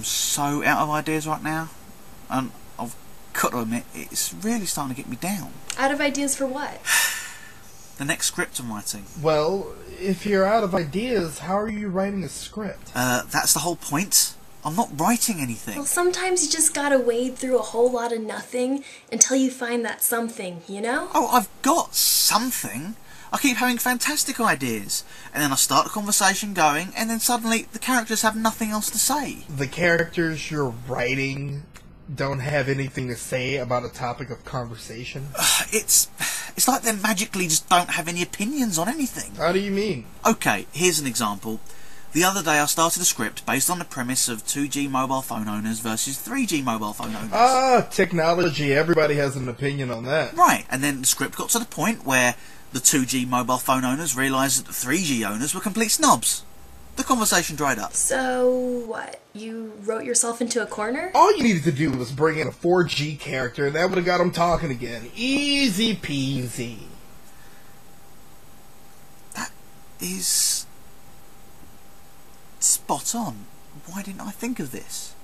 am so out of ideas right now, and I've got to admit, it's really starting to get me down. Out of ideas for what? The next script I'm writing. Well, if you're out of ideas, how are you writing a script? That's the whole point. I'm not writing anything. Well, sometimes you just gotta wade through a whole lot of nothing until you find that something, you know? Oh, I've got something. I keep having fantastic ideas, and then I start a conversation going, and then suddenly the characters have nothing else to say. The characters you're writing don't have anything to say about a topic of conversation? It's like they magically just don't have any opinions on anything. How do you mean? Okay, here's an example. The other day I started a script based on the premise of 2G mobile phone owners versus 3G mobile phone owners. Ah, technology. Everybody has an opinion on that. Right, and then the script got to the point where the 2G mobile phone owners realised that the 3G owners were complete snobs. The conversation dried up. So, what? You wrote yourself into a corner? All you needed to do was bring in a 4G character and that would have got them talking again. Easy peasy. That is spot on. Why didn't I think of this?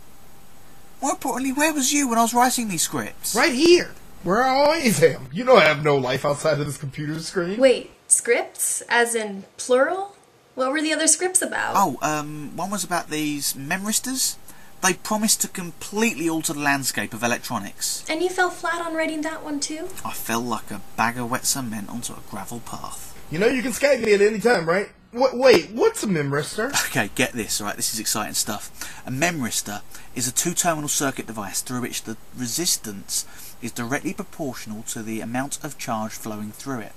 More importantly, where was you when I was writing these scripts? Right here, where I always am. You know I have no life outside of this computer screen. Wait, scripts? As in plural? What were the other scripts about? Oh, one was about these memoristers. They promised to completely alter the landscape of electronics. And you fell flat on writing that one too? I fell like a bag of wet cement onto a gravel path. You know you can Skype me at any time, right? Wait, what's a memristor? Okay, get this, right? This is exciting stuff. A memristor is a two-terminal circuit device through which the resistance is directly proportional to the amount of charge flowing through it.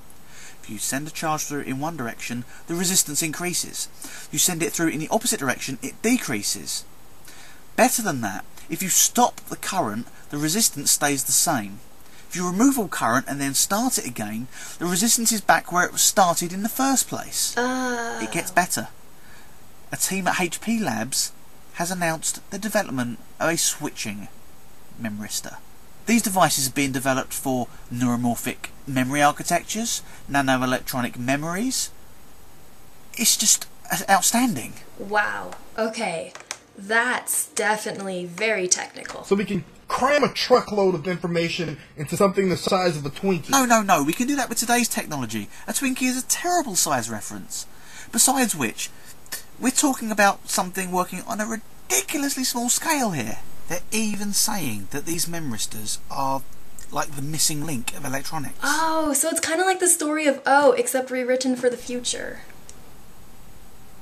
If you send a charge through in one direction, the resistance increases. You send it through in the opposite direction, it decreases. Better than that, if you stop the current, the resistance stays the same. If you remove all current and then start it again, the resistance is back where it was started in the first place. It gets better. A team at HP Labs has announced the development of a switching memristor. These devices are being developed for neuromorphic memory architectures, nanoelectronic memories. It's just outstanding. Wow. Okay. That's definitely very technical. So we can cram a truckload of information into something the size of a Twinkie. No. We can do that with today's technology. A Twinkie is a terrible size reference. Besides which, we're talking about something working on a ridiculously small scale here. They're even saying that these memristors are like the missing link of electronics. Oh, so it's kind of like the story of O, except rewritten for the future.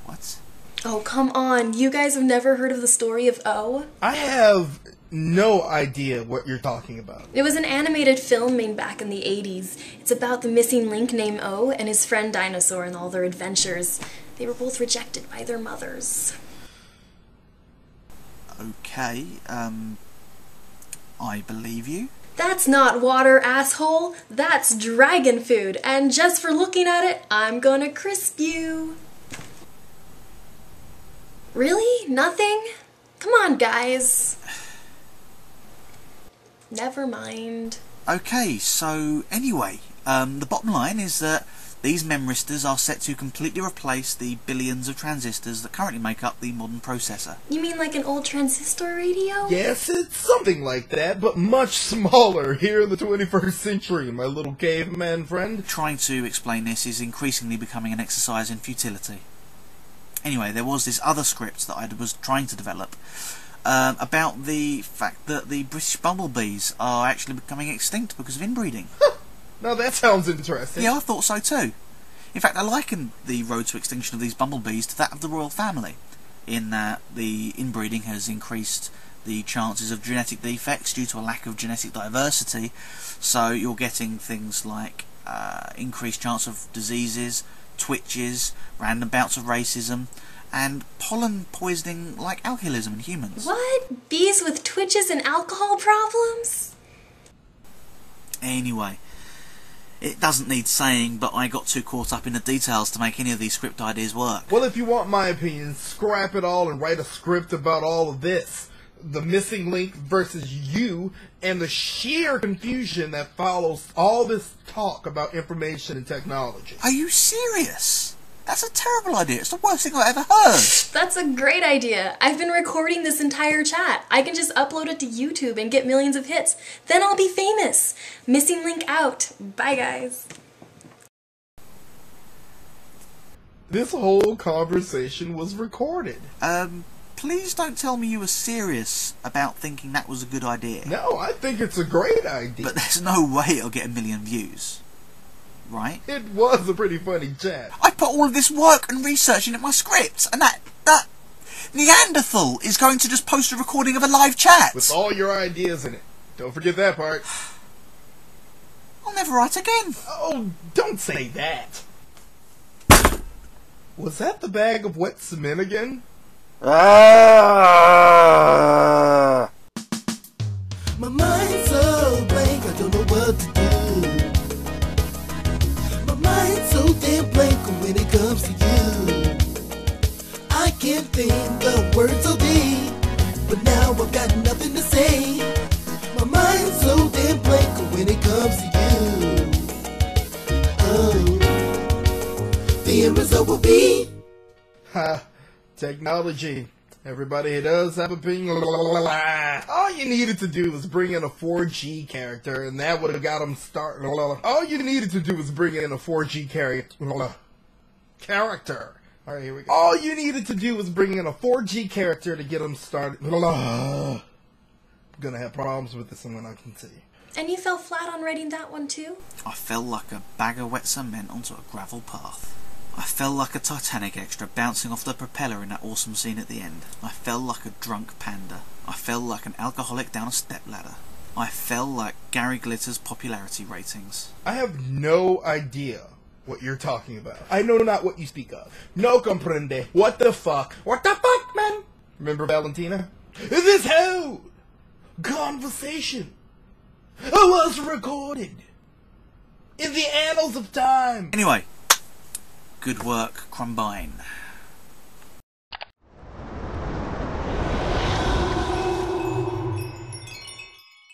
What? Oh, come on. You guys have never heard of the story of O? I have no idea what you're talking about. It was an animated film made back in the 80s. It's about the missing link named O and his friend Dinosaur and all their adventures. They were both rejected by their mothers. Okay, I believe you. That's not water, asshole. That's dragon food. And just for looking at it, I'm gonna crisp you. Really? Nothing? Come on, guys. Never mind. Okay, so anyway, the bottom line is that these memristors are set to completely replace the billions of transistors that currently make up the modern processor. You mean like an old transistor radio? Yes, it's something like that, but much smaller here in the 21st century, my little caveman friend. Trying to explain this is increasingly becoming an exercise in futility. Anyway, there was this other script that I was trying to develop about the fact that the British bumblebees are actually becoming extinct because of inbreeding. Now that sounds interesting. Yeah, I thought so too. In fact, I likened the road to extinction of these bumblebees to that of the royal family, in that the inbreeding has increased the chances of genetic defects due to a lack of genetic diversity, so you're getting things like increased chance of diseases, twitches, random bouts of racism, and pollen poisoning like alcoholism in humans. What? Bees with twitches and alcohol problems? Anyway, it doesn't need saying, but I got too caught up in the details to make any of these script ideas work. Well, if you want my opinion, scrap it all and write a script about all of this. The missing link versus you, and the sheer confusion that follows all this talk about information and technology. Are you serious? That's a terrible idea. It's the worst thing I've ever heard. That's a great idea. I've been recording this entire chat. I can just upload it to YouTube and get millions of hits. Then I'll be famous. Missing link out. Bye, guys. This whole conversation was recorded. Please don't tell me you were serious about thinking that was a good idea. No, I think it's a great idea. But there's no way it'll get 1 million views. Right? It was a pretty funny chat. I put all of this work and research into my scripts, and that Neanderthal is going to just post a recording of a live chat. With all your ideas in it. Don't forget that part. I'll never write again. Oh, don't say that. Was that the bag of wet cement again? My mind's so blank, I don't know what to do. My mind's so damn blank when it comes to you. I can't think the words so deep, but now I've got nothing to say. My mind's so damn blank when it comes to you. Oh, the end result will be... Ha, technology. Everybody does have opinion. All you needed to do was bring in a 4G character, and that would have got them started. All you needed to do was bring in a 4G character. All right, here we go. All you needed to do was bring in a 4G character to get them started. I'm gonna have problems with this one, I can see. And you fell flat on writing that one too? I fell like a bag of wet cement onto a gravel path. I felt like a Titanic extra bouncing off the propeller in that awesome scene at the end. I felt like a drunk panda. I felt like an alcoholic down a stepladder. I felt like Gary Glitter's popularity ratings. I have no idea what you're talking about. I know not what you speak of. No comprende. What the fuck? What the fuck, man? Remember Valentina? This whole conversation was recorded in the annals of time. Anyway, good work, Krumbine.